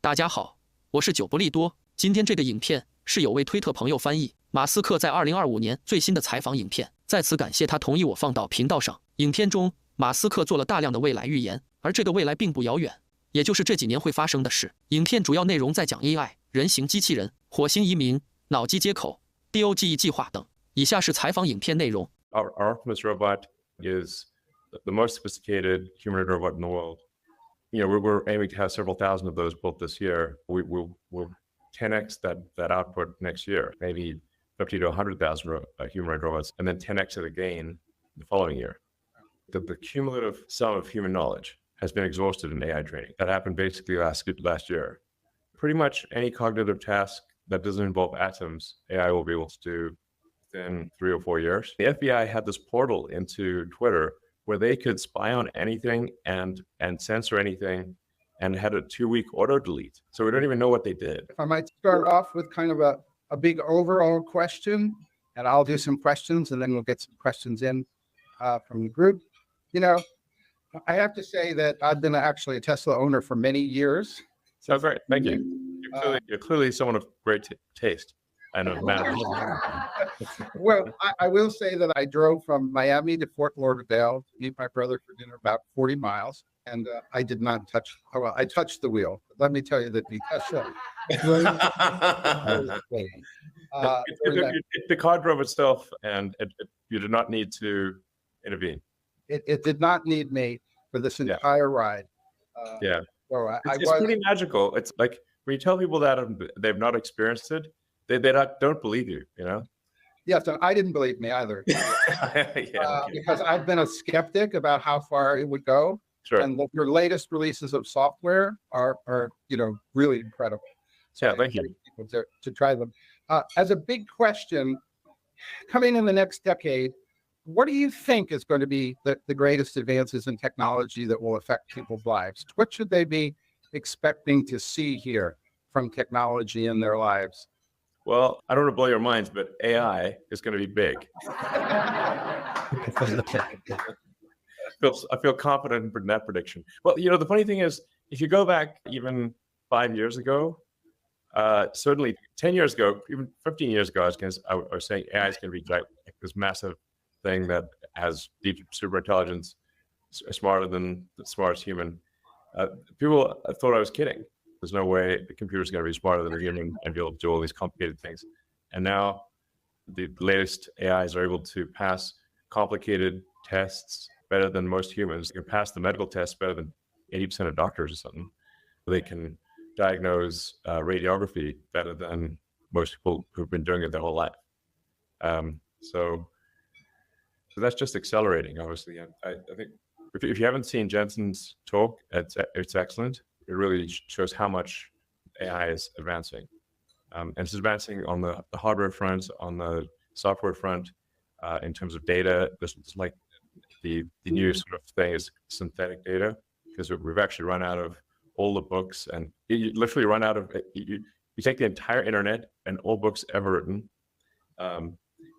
大家好，我是久不利多。今天这个影片是有位推特朋友翻译，马斯克在2025年最新的采访影片，在此感谢他同意我放到频道上。影片中，马斯克做了大量的未来预言，而这个未来并不遥远，也就是这几年会发生的事。影片主要内容在讲 AI、人形机器人、火星移民、脑机接口、DOGE 计划等。以下是采访影片内容。Our Optimus robot is the most sophisticated humanoid robot in the world. We're aiming to have several thousand of those built this year. We'll 10x that output next year, maybe 50 to 100,000 humanoid robots, and then 10x it again the following year. The cumulative sum of human knowledge has been exhausted in AI training. That happened basically last year. Pretty much any cognitive task that doesn't involve atoms, AI will be able to do within 3 or 4 years. The FBI had this portal into Twitter where they could spy on anything and censor anything, and had a 2-week auto delete. So we don't even know what they did. If I might start off with kind of a big overall question, and I'll do some questions and then we'll get some questions in from the group. I have to say that I've been actually a Tesla owner for many years. So great, thank you. You're clearly someone of great taste. I know, man. Well, I will say that I drove from Miami to Fort Lauderdale to meet my brother for dinner, about 40 miles. And I did not touch, well, I touched the wheel. But let me tell you that the Tesla. The car drove itself, and you did not need to intervene. It did not need me for this entire ride. Yeah. So it's pretty magical. It's like when you tell people that they've not experienced it, they don't believe you, Yes, and I didn't believe me either. Because I've been a skeptic about how far it would go. Sure. And your latest releases of software are really incredible. So yeah, thank you. People to try them. As a big question, coming in the next decade, what do you think is going to be the greatest advances in technology that will affect people's lives? What should they be expecting to see here from technology in their lives? Well, I don't want to blow your minds, but AI is going to be big. I feel confident in that prediction. Well, the funny thing is, if you go back even 5 years ago, certainly 10 years ago, even 15 years ago, I was saying AI is going to be like this massive thing that has deep super intelligence, smarter than the smartest human. People thought I was kidding. There's no way the computer is going to be smarter than a human and be able to do all these complicated things. And now the latest AIs are able to pass complicated tests better than most humans. They can pass the medical test better than 80% of doctors or something. They can diagnose radiography better than most people who've been doing it their whole life. So that's just accelerating, obviously. And I think if you haven't seen Jensen's talk, it's excellent. It really shows how much AI is advancing. And it's advancing on the hardware front, on the software front, in terms of data. This is like the new sort of thing is synthetic data, because we've actually run out of all the books, and you literally run out of you take the entire internet and all books ever written,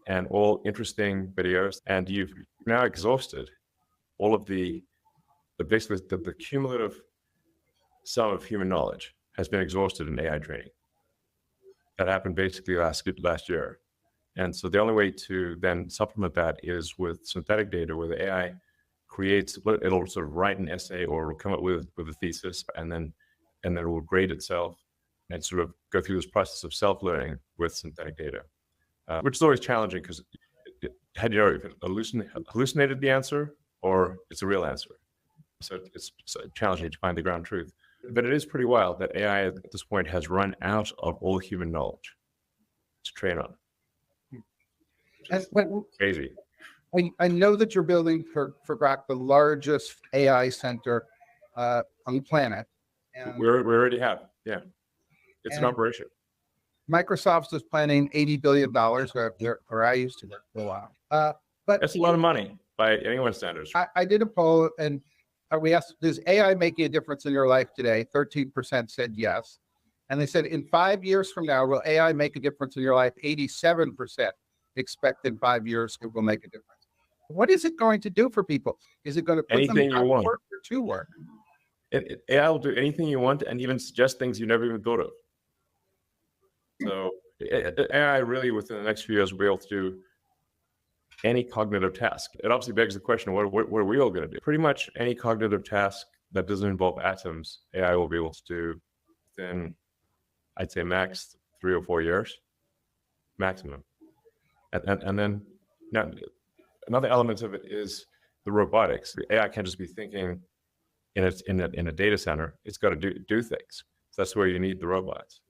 and all interesting videos, and you've now exhausted all of basically the cumulative sum of human knowledge has been exhausted in AI training. That happened basically last year. And so the only way to then supplement that is with synthetic data, where the AI it'll sort of write an essay or it'll come up with a thesis, and then it will grade itself and sort of go through this process of self-learning with synthetic data, which is always challenging, because how do you know if it hallucinated the answer or it's a real answer? So it's challenging to find the ground truth. But it is pretty wild that AI at this point has run out of all human knowledge to train on. Crazy. I know that you're building for Grok the largest AI center on the planet. And we already have, yeah. It's an operation. Microsoft is planning $80 billion, where I used to work for a while. But that's a lot of money by anyone's standards. I did a poll, and we asked, does AI making a difference in your life today? 13% said yes. And they said, in 5 years from now, will AI make a difference in your life? 87% expect in 5 years it will make a difference. What is it going to do for people? Is it going to put anything them you want work or to work? AI will do anything you want and even suggest things you never even thought of. So AI really within the next few years will be able to do any cognitive task. It obviously begs the question, what are we all going to do? Pretty much any cognitive task that doesn't involve atoms, AI will be able to do within, I'd say, max 3 or 4 years, maximum. And then now, another element of it is the robotics. The AI can't just be thinking in a data center. It's got to do things. So that's where you need the robots.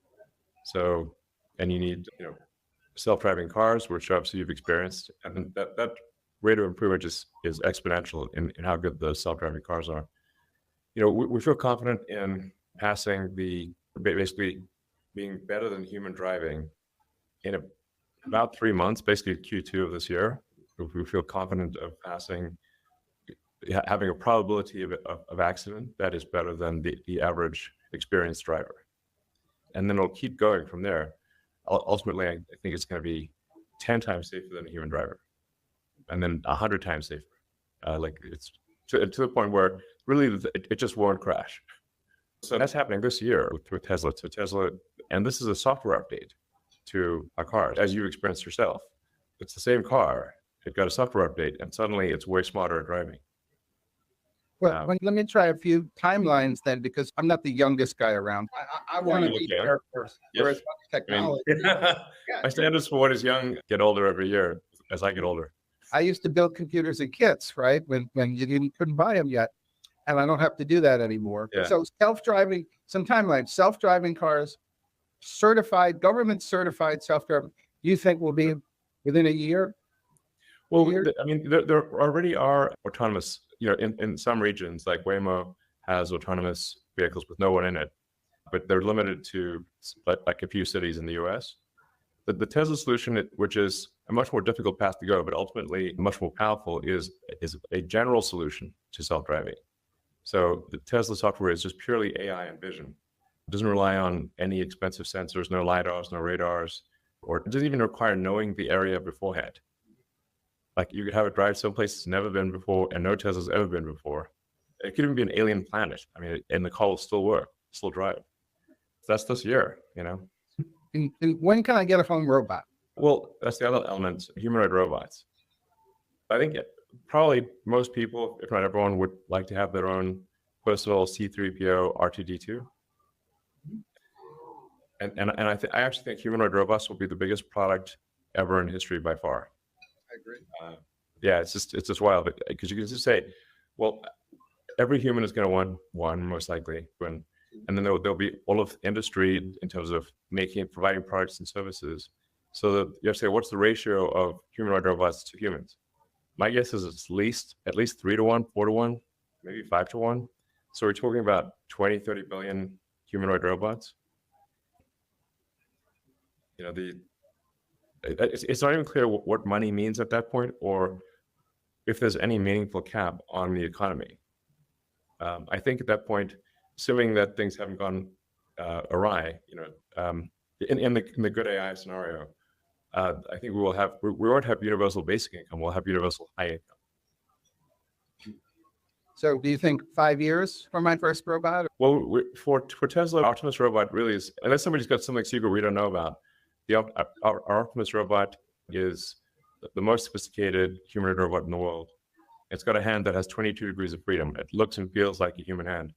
So, and you need, self-driving cars, which obviously you've experienced, and that rate of improvement is exponential in how good the self-driving cars are. We feel confident in passing basically being better than human driving in about 3 months, basically Q2 of this year. We feel confident of passing, having a probability of accident that is better than the average experienced driver. And then it'll keep going from there. Ultimately, I think it's going to be 10 times safer than a human driver, and then 100 times safer. Like it's to the point where really it just won't crash. So that's happening this year with Tesla. So Tesla, and this is a software update to a car, as you experienced yourself. It's the same car. It got a software update, and suddenly it's way smarter at driving. Well, let me try a few timelines then, because I'm not the youngest guy around. I want to be there first. Whereas technology. My standards for what is young get older every year as I get older. I used to build computers in kits, right? When you couldn't buy them yet. And I don't have to do that anymore. Yeah. So self-driving, some timelines, self-driving cars, government certified self-driving, you think will be within a year? Well, there already are autonomous, in some regions, like Waymo has autonomous vehicles with no one in it, but they're limited to like a few cities in the US. The Tesla solution, which is a much more difficult path to go, but ultimately much more powerful, is a general solution to self-driving. So the Tesla software is just purely AI and vision. It doesn't rely on any expensive sensors, no LiDARs, no radars, or it doesn't even require knowing the area beforehand. Like you could have it drive someplace it's never been before and no Tesla's ever been before. It could even be an alien planet. And the car will still work, still drive. So that's this year, And when can I get a home robot? Well, that's the other element, humanoid robots. I think probably most people, if not everyone, would like to have their own personal C-3PO R2-D2. And I actually think humanoid robots will be the biggest product ever in history by far. I agree. Yeah, it's just wild because you can just say, well, every human is going to want one most likely, and then there'll be all of industry in terms of providing products and services. So that you have to say, what's the ratio of humanoid robots to humans? My guess is it's at least 3 to 1, 4 to 1, maybe 5 to 1. So we're talking about 20, 30 billion humanoid robots. It's not even clear what money means at that point, or if there's any meaningful cap on the economy. I think at that point, assuming that things haven't gone awry, in the good AI scenario, I think we won't have universal basic income. We'll have universal high income. So do you think 5 years for my first robot? Well, for Tesla, Optimus robot really is, unless somebody's got something secret we don't know about, our Optimus robot is the most sophisticated humanoid robot in the world. It's got a hand that has 22 degrees of freedom. It looks and feels like a human hand.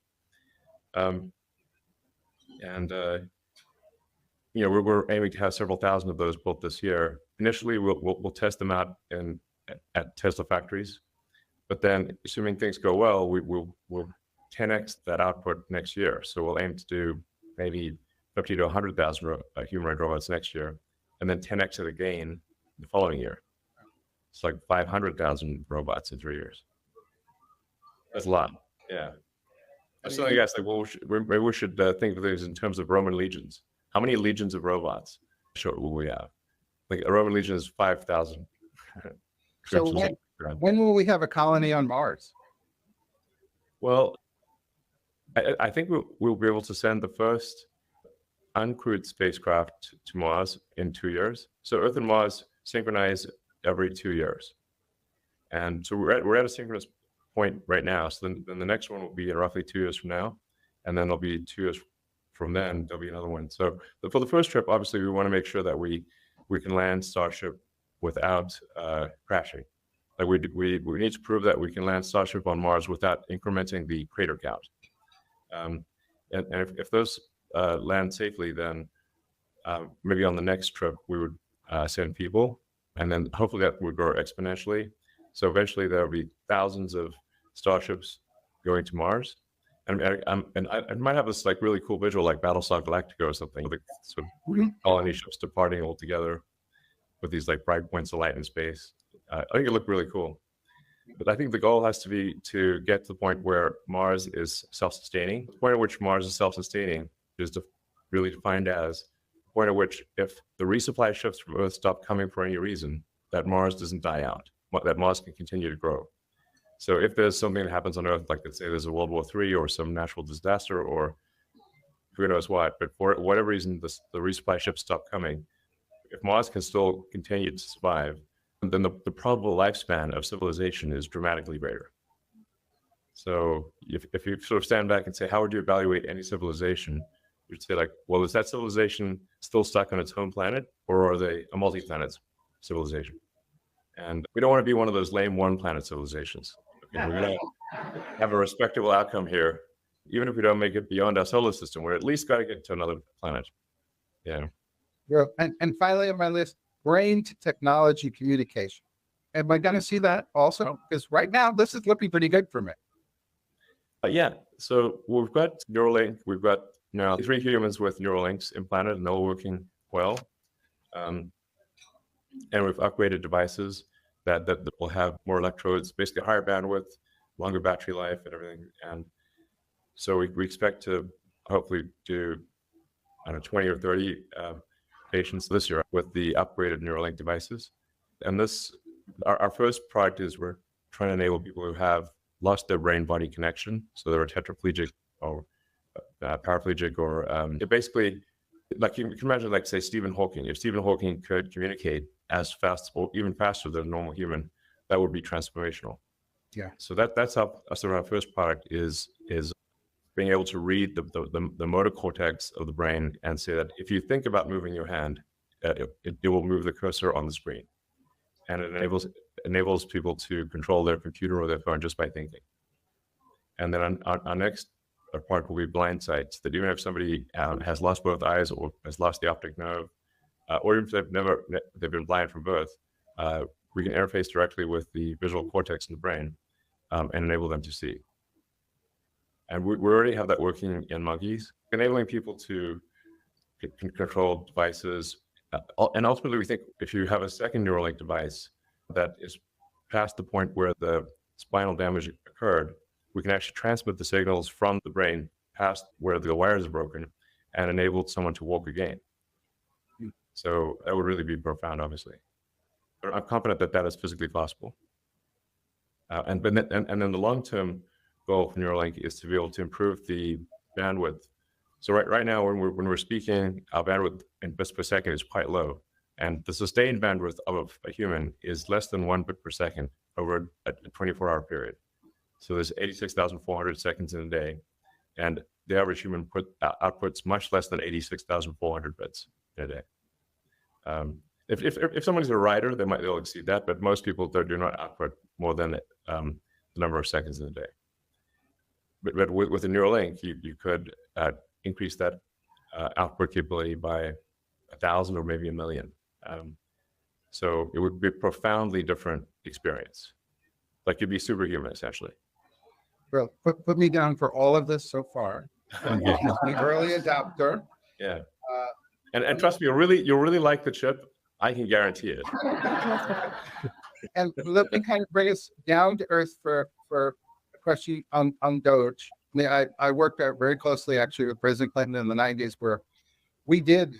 We're aiming to have several thousand of those built this year. Initially, we'll test them out at Tesla factories, but then assuming things go well, we'll 10x that output next year. So we'll aim to do maybe 50 to 100,000 humanoid robots next year, and then 10x it again the following year. It's like 500,000 robots in 3 years. That's a lot. Yeah. I was telling you guys, maybe we should think of these in terms of Roman legions. How many legions of robots will we have? Like a Roman legion is 5,000. So when will we have a colony on Mars? Well, I think we'll be able to send the first uncrewed spacecraft to Mars in 2 years. So Earth and Mars synchronize every 2 years. And so we're at a synchronous point right now. So then the next one will be in roughly 2 years from now. And then there'll be 2 years from then, there'll be another one. So for the first trip, obviously, we want to make sure that we can land Starship without crashing. Like we need to prove that we can land Starship on Mars without incrementing the crater count. And if those land safely, then maybe on the next trip, we would send people, and then hopefully that would grow exponentially. So eventually there'll be thousands of Starships going to Mars. And I might have this like really cool visual like Battlestar Galactica or something, with sort of colony ships departing all together with these like bright points of light in space. I think it looked really cool. But I think the goal has to be to get to the point where Mars is self-sustaining. The point at which Mars is self-sustaining is really defined as the point at which if the resupply ships from Earth stop coming for any reason, that Mars doesn't die out, that Mars can continue to grow. So if there's something that happens on Earth, like let's say there's a World War III or some natural disaster or who knows what, but for whatever reason, the resupply ships stop coming, if Mars can still continue to survive, then the probable lifespan of civilization is dramatically greater. So if you sort of stand back and say, how would you evaluate any civilization? You'd say like, well, is that civilization still stuck on its home planet, or are they a multi-planet civilization? And we don't want to be one of those lame one-planet civilizations. Okay, we're going to have a respectable outcome here. Even if we don't make it beyond our solar system, we're at least got to get to another planet. Yeah. And finally on my list, brain to technology communication. Am I going to see that also? Because right now, this is looking pretty good for me. Yeah. So we've got Neuralink. We've got now 3 humans with Neuralinks implanted, and they're all working well. And we've upgraded devices that will have more electrodes, basically higher bandwidth, longer battery life, and everything. And so we expect to hopefully do, I don't know, 20 or 30 patients this year with the upgraded Neuralink devices. And our first product is we're trying to enable people who have lost their brain-body connection. So they're tetraplegic or paraplegic, or basically, like you can imagine, like say Stephen Hawking. If Stephen Hawking could communicate as fast or even faster than a normal human, that would be transformational. Yeah. So that's how sort of our first product is being able to read the motor cortex of the brain and say that if you think about moving your hand, it will move the cursor on the screen, and it enables people to control their computer or their phone just by thinking. And then our next part will be blind sight, that even if somebody has lost both eyes or has lost the optic nerve, or even if they've been blind from birth, we can interface directly with the visual cortex in the brain and enable them to see. And we already have that working in monkeys, enabling people to control devices. And ultimately, we think if you have a second Neuralink device that is past the point where the spinal damage occurred, we can actually transmit the signals from the brain past where the wires are broken and enable someone to walk again. So that would really be profound, obviously. But I'm confident that that is physically possible. And then the long-term goal for Neuralink is to be able to improve the bandwidth. So right now, when we're speaking, our bandwidth in bits per second is quite low, and the sustained bandwidth of a human is less than 1 bit per second over a 24-hour period. So there's 86,400 seconds in a day, and the average human outputs much less than 86,400 bits in a day. If somebody's a writer, they'll exceed that, but most people do not output more than the number of seconds in a day. But with a Neuralink, you could increase that output capability by 1,000 or maybe 1 million. So it would be a profoundly different experience. Like you'd be superhuman, essentially. Well, put me down for all of this so far. I'm an early adopter. Yeah. And trust me, you'll really like the chip. I can guarantee it. And let me kind of bring us down to earth for a question on DOGE. I worked out very closely actually with President Clinton in the 90s, where we did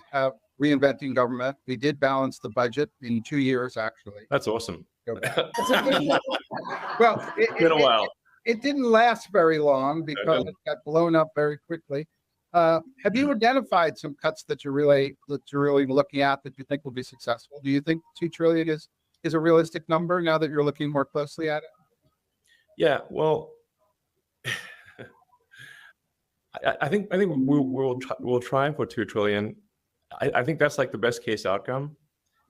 reinventing government. We did balance the budget in 2 years, actually. That's awesome. Well, it's been a while. It didn't last very long because it got blown up very quickly. Have you identified some cuts that you're really looking at that you think will be successful? Do you think $2 trillion is a realistic number now that you're looking more closely at it? Yeah, well, I think we'll try for 2 trillion. I think that's like the best case outcome,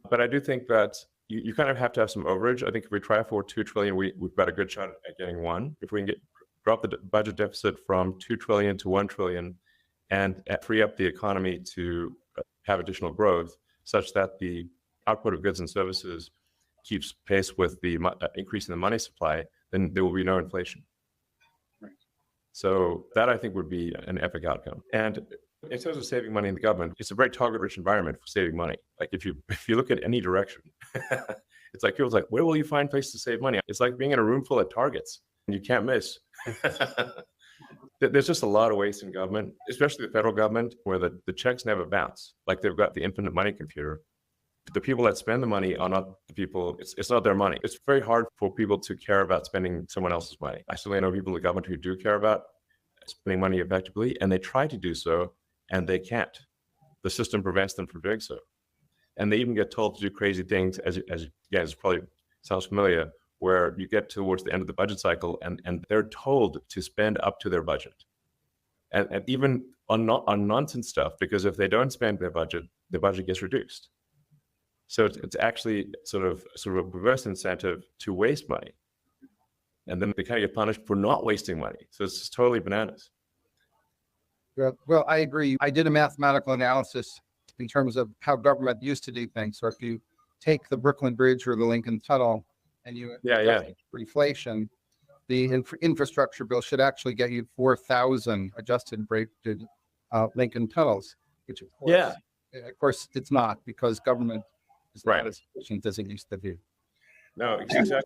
but I do think that you kind of have to have some overage. I think if we try for 2 trillion, we've got a good shot at getting 1. If we can drop the budget deficit from 2 trillion to 1 trillion and free up the economy to have additional growth such that the output of goods and services keeps pace with the increase in the money supply, then there will be no inflation. Right. So that I think would be an epic outcome. And in terms of saving money in the government, it's a very target-rich environment for saving money. Like if you look at any direction, it's like people's like, where will you find places to save money? It's like being in a room full of targets and you can't miss. There's just a lot of waste in government, especially the federal government, where the checks never bounce. Like they've got the infinite money computer. The people that spend the money are not the people, it's not their money. It's very hard for people to care about spending someone else's money. I still know people in the government who do care about spending money effectively, and they try to do so, and they can't. The system prevents them from doing so. And they even get told to do crazy things, as you guys probably sounds familiar, where you get towards the end of the budget cycle and they're told to spend up to their budget. And even on nonsense stuff, because if they don't spend their budget, the budget gets reduced. So it's actually sort of a perverse incentive to waste money. And then they kind of get punished for not wasting money. So it's just totally bananas. Well, I agree. I did a mathematical analysis in terms of how government used to do things. So if you take the Brooklyn Bridge or the Lincoln Tunnel and you adjust for inflation, the infrastructure bill should actually get you 4,000 adjusted Lincoln tunnels, which of course it's not, because government is not as efficient as it used to be. No, exactly.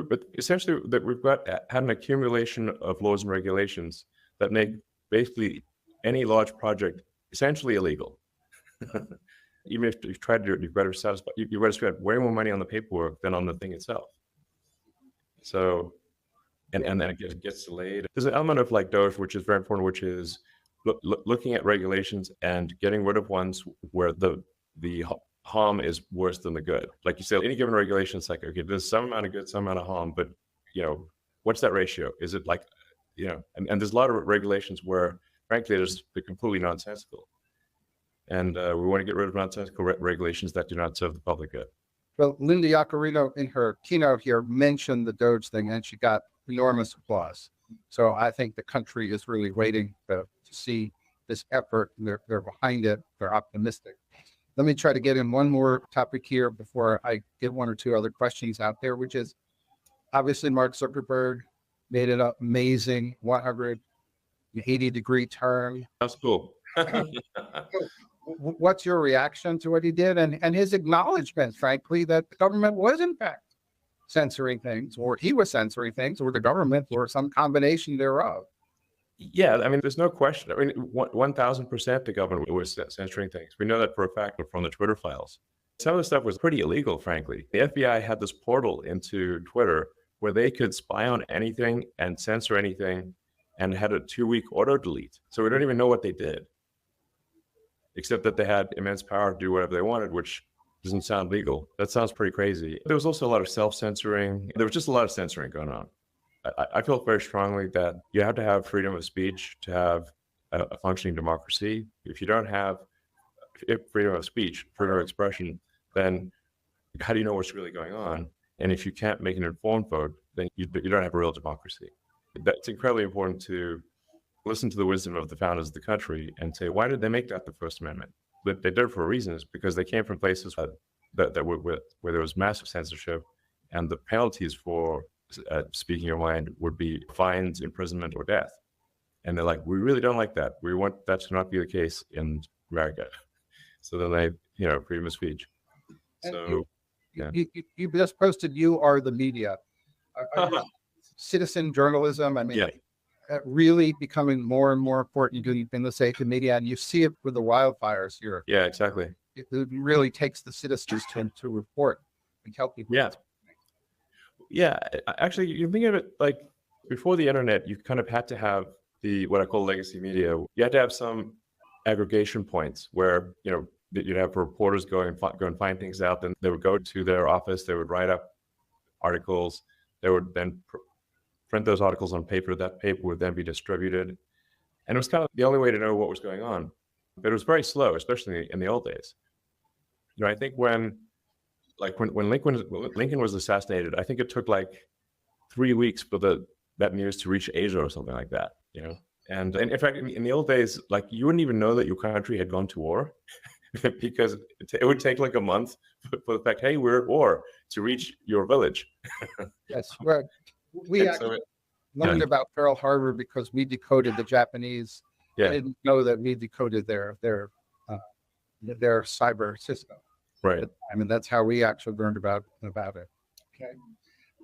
But essentially, that we've had an accumulation of laws and regulations that make basically any large project essentially illegal. Even if you try to do it, you've got to spend way more money on the paperwork than on the thing itself. So, and then it gets delayed. There's an element of like DOGE, which is very important, which is looking at regulations and getting rid of ones where the harm is worse than the good. Like you said, any given regulation, it's like, okay, there's some amount of good, some amount of harm, but what's that ratio? Is it like, and there's a lot of regulations where, frankly, they're completely nonsensical. And we want to get rid of nonsensical regulations that do not serve the public good. Well, Linda Yaccarino in her keynote here mentioned the DOGE thing, and she got enormous applause. So I think the country is really waiting to see this effort. They're behind it. They're optimistic. Let me try to get in one more topic here before I get one or two other questions out there, which is obviously Mark Zuckerberg made an amazing 180-degree turn. That's cool. What's your reaction to what he did and his acknowledgement, frankly, that the government was in fact censoring things, or he was censoring things, or the government, or some combination thereof? Yeah, I mean, there's no question. I mean, 1,000% the government was censoring things. We know that for a fact from the Twitter files. Some of the stuff was pretty illegal, frankly. The FBI had this portal into Twitter where they could spy on anything and censor anything, and had a 2-week auto delete. So we don't even know what they did, except that they had immense power to do whatever they wanted, which doesn't sound legal. That sounds pretty crazy. There was also a lot of self-censoring. There was just a lot of censoring going on. I feel very strongly that you have to have freedom of speech to have a functioning democracy. If you don't have freedom of speech, freedom of expression, then how do you know what's really going on? And if you can't make an informed vote, then you don't have a real democracy. It's incredibly important to listen to the wisdom of the founders of the country and say, why did they make that the First Amendment? They did it for reasons, because they came from places where there was massive censorship, and the penalties for speaking your mind would be fines, imprisonment, or death. And they're like, we really don't like that. We want that to not be the case in America. So then they, freedom of speech. So you just posted, you are the media. Citizen journalism, I mean, really becoming more and more important in the state of media, and you see it with the wildfires here. Yeah, exactly. It really takes the citizens to report and tell people. Yeah, actually, you think of it like before the internet, you kind of had to have what I call legacy media. You had to have some aggregation points where, you'd have reporters go and find things out. Then they would go to their office, they would write up articles, they would then print those articles on paper. That paper would then be distributed. And it was kind of the only way to know what was going on. But it was very slow, especially in the old days. I think when Lincoln was assassinated, I think it took like 3 weeks for that news to reach Asia or something like that, And in fact, in the old days, like you wouldn't even know that your country had gone to war because it would take like a month for the fact, hey, we're at war, to reach your village. Yes, we actually learned about Pearl Harbor because we decoded the Japanese. Yeah. I didn't know that we decoded their cyber system. Right. I mean, that's how we actually learned about it. Okay.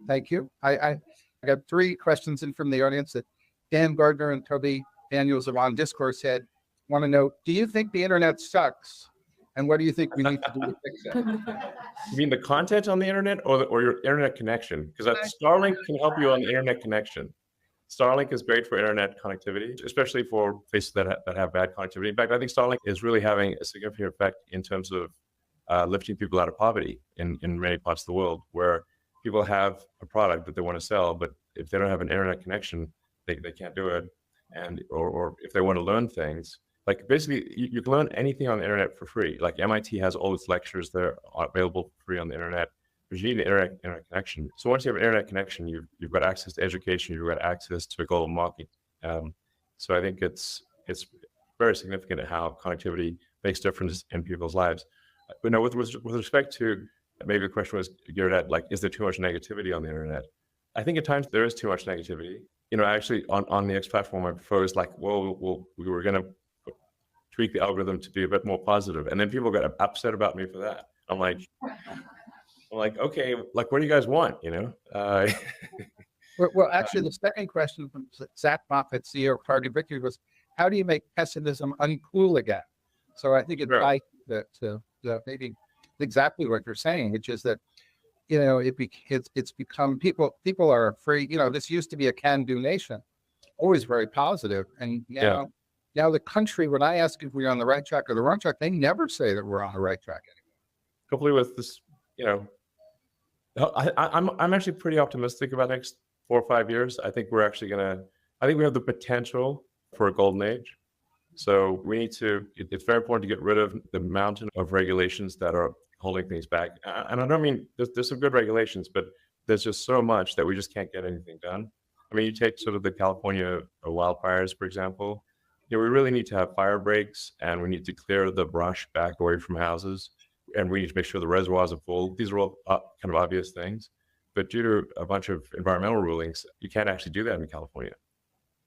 Thank you. I got 3 questions in from the audience that Dan Gardner and Toby Daniels of On Discourse said, want to know, do you think the internet sucks? And what do you think we need to do to fix it? You mean the content on the internet or your internet connection? Because Starlink can help you on the internet connection. Starlink is great for internet connectivity, especially for places that have bad connectivity. In fact, I think Starlink is really having a significant effect in terms of lifting people out of poverty in many parts of the world, where people have a product that they want to sell, but if they don't have an internet connection, they can't do it. And or if they want to learn things, like basically you can learn anything on the internet for free. Like MIT has all its lectures there available for free on the internet. But you need an internet connection. So once you have an internet connection, you've got access to education, you've got access to a global market. So I think it's very significant how connectivity makes difference in people's lives. But no, with respect to, maybe the question was geared at, like, is there too much negativity on the internet? I think at times there is too much negativity. Actually on the X platform, I proposed like, well, we were going to tweak the algorithm to be a bit more positive. And then people got upset about me for that. I'm like, okay, like, what do you guys want? Well, actually, the second question from Zach Moffat, CEO of Party Victory, was, how do you make pessimism uncool again? So I think it's maybe exactly what you're saying, which is that, it's become, people are afraid. This used to be a can-do nation, always very positive. And now the country, when I ask if we're on the right track or the wrong track, they never say that we're on the right track anymore. Hopefully with this, I'm actually pretty optimistic about the next 4 or 5 years. I think we have the potential for a golden age. So it's very important to get rid of the mountain of regulations that are holding things back. And I don't mean, there's some good regulations, but there's just so much that we just can't get anything done. I mean, you take sort of the California wildfires, for example. We really need to have fire breaks, and we need to clear the brush back away from houses, and we need to make sure the reservoirs are full. These are all kind of obvious things, but due to a bunch of environmental rulings, you can't actually do that in California.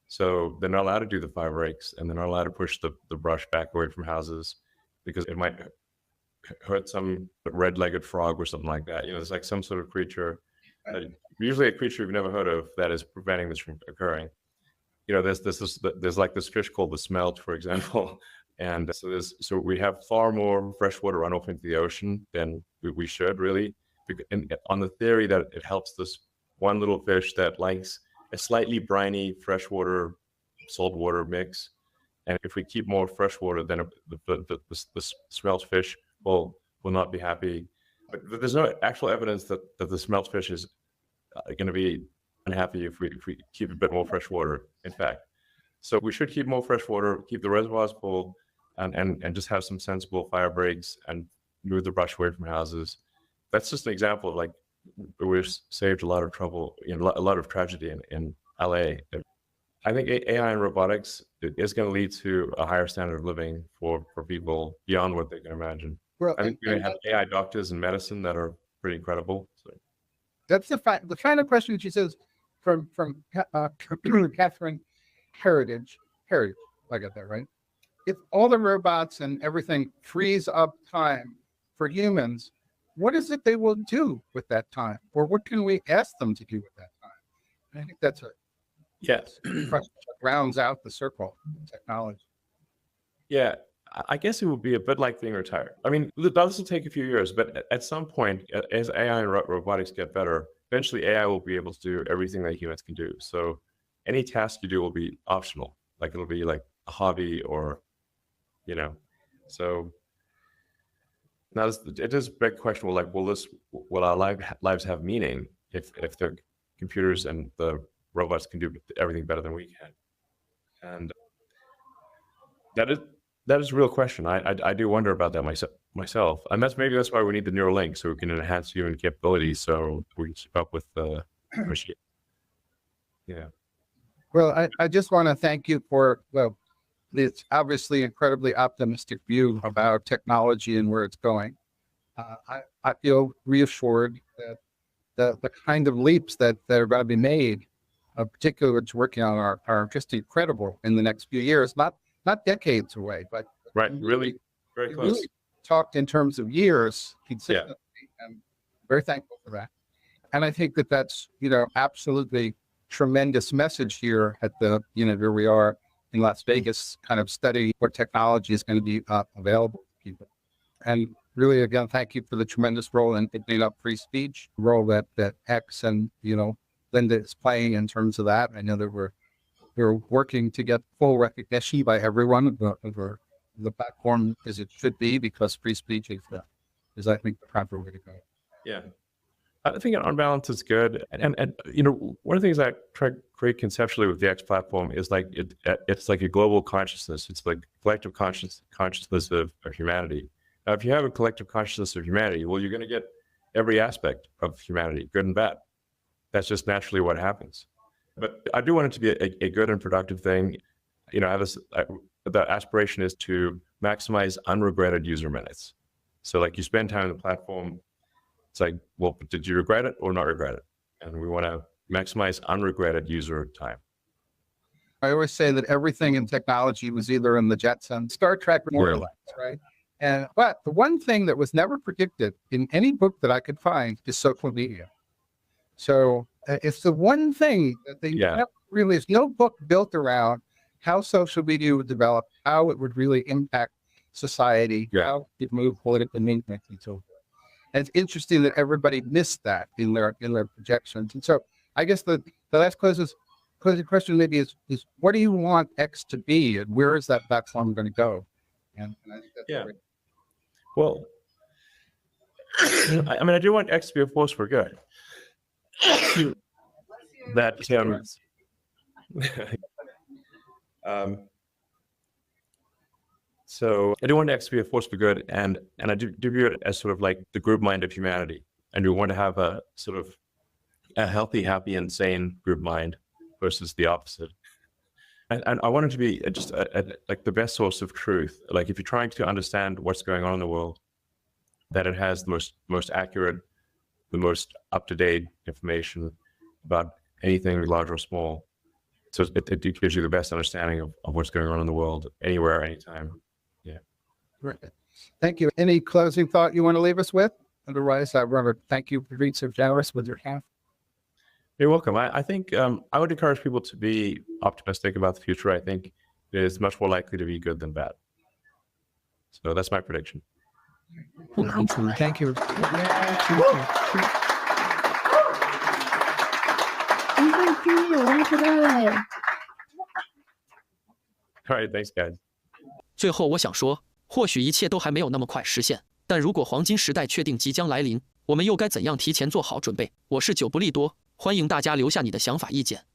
So they're not allowed to do the fire breaks, and they're not allowed to push the brush back away from houses because it might hurt some red-legged frog or something like that. There's like some sort of creature, usually a creature you've never heard of, that is preventing this from occurring. There's like this fish called the smelt, for example. And so we have far more freshwater runoff into the ocean than we should, really, on the theory that it helps this one little fish that likes a slightly briny freshwater saltwater mix. And if we keep more freshwater, then the smelt fish will not be happy. But there's no actual evidence that the smelt fish is going to be unhappy if we keep a bit more freshwater, in fact. So we should keep more freshwater, keep the reservoirs full, and just have some sensible fire breaks and move the brush away from houses. That's just an example of, like, we've saved a lot of trouble, a lot of tragedy in LA. I think AI and robotics is going to lead to a higher standard of living for people beyond what they can imagine. Well, I think we're going to have AI doctors in medicine that are pretty incredible. So. That's the final question. She says from Catherine Heritage. I got that right. If all the robots and everything frees up time for humans, what is it they will do with that time? Or what can we ask them to do with that time? And I think that's yes, rounds out the circle of technology. Yeah, I guess it would be a bit like being retired. I mean, this will take a few years, but at some point, as AI and robotics get better, eventually AI will be able to do everything that humans can do. So any task you do will be optional. Like, it'll be like a hobby, or, so now it is a big question. Well, like, will our lives have meaning if the computers and the robots can do everything better than we can. And that is a real question. I do wonder about that myself. And that's why we need the neural link, so we can enhance human capabilities, so we can keep up with the machine. Yeah. Well, I just want to thank you for, well, this obviously incredibly optimistic view about technology and where it's going. I feel reassured that the kind of leaps that are going to be made, particularly what's working on are just incredible in the next few years, not decades away, but right, really very close. Really talked in terms of years consistently, and very thankful for that. And I think that's, absolutely tremendous message here at the, where we are in Las Vegas, kind of study what technology is going to be available to people. And really, again, thank you for the tremendous role in picking up free speech, role that X and, Linda is playing in terms of that. I know that we're working to get full recognition by everyone of the platform as it should be, because free speech is I think, the proper way to go. Yeah. I think on balance it's good. And one of the things I try to create conceptually with the X platform is like it's like a global consciousness. It's like collective consciousness of humanity. Now, if you have a collective consciousness of humanity, well, you're going to get every aspect of humanity, good and bad. That's just naturally what happens. But I do want it to be a good and productive thing. The aspiration is to maximize unregretted user minutes. So like you spend time on the platform, it's like, well, did you regret it or not regret it? And we want to maximize unregretted user time. I always say that everything in technology was either in the Jetsons, Star Trek, or Airlines, right? But the one thing that was never predicted in any book that I could find is social media. So it's the one thing that they never really, there's no book built around how social media would develop, how it would really impact society, how it moved politically, and so forth. And it's interesting that everybody missed that in their projections. And so I guess the last closing question maybe is what do you want X to be, and where is that platform going to go? And I think that's great. Well, I do want X to be a force for good. So I do want X to be a force for good, and I do view it as sort of like the group mind of humanity. And we want to have a sort of a healthy, happy, and sane group mind versus the opposite. And I want it to be just like the best source of truth. Like if you're trying to understand what's going on in the world, that it has the most accurate, the most up-to-date information about anything large or small. So it gives you the best understanding of what's going on in the world, anywhere, anytime. Yeah. Great. Thank you. Any closing thought you want to leave us with? Otherwise, I want to thank you for being so generous with your time. You're welcome. I think I would encourage people to be optimistic about the future. I think it is much more likely to be good than bad. So that's my prediction. Thank you. All right, thanks, guys. 最后，我想说，或许一切都还没有那么快实现，但如果黄金时代确定即将来临，我们又该怎样提前做好准备？我是久不利多，欢迎大家留下你的想法意见。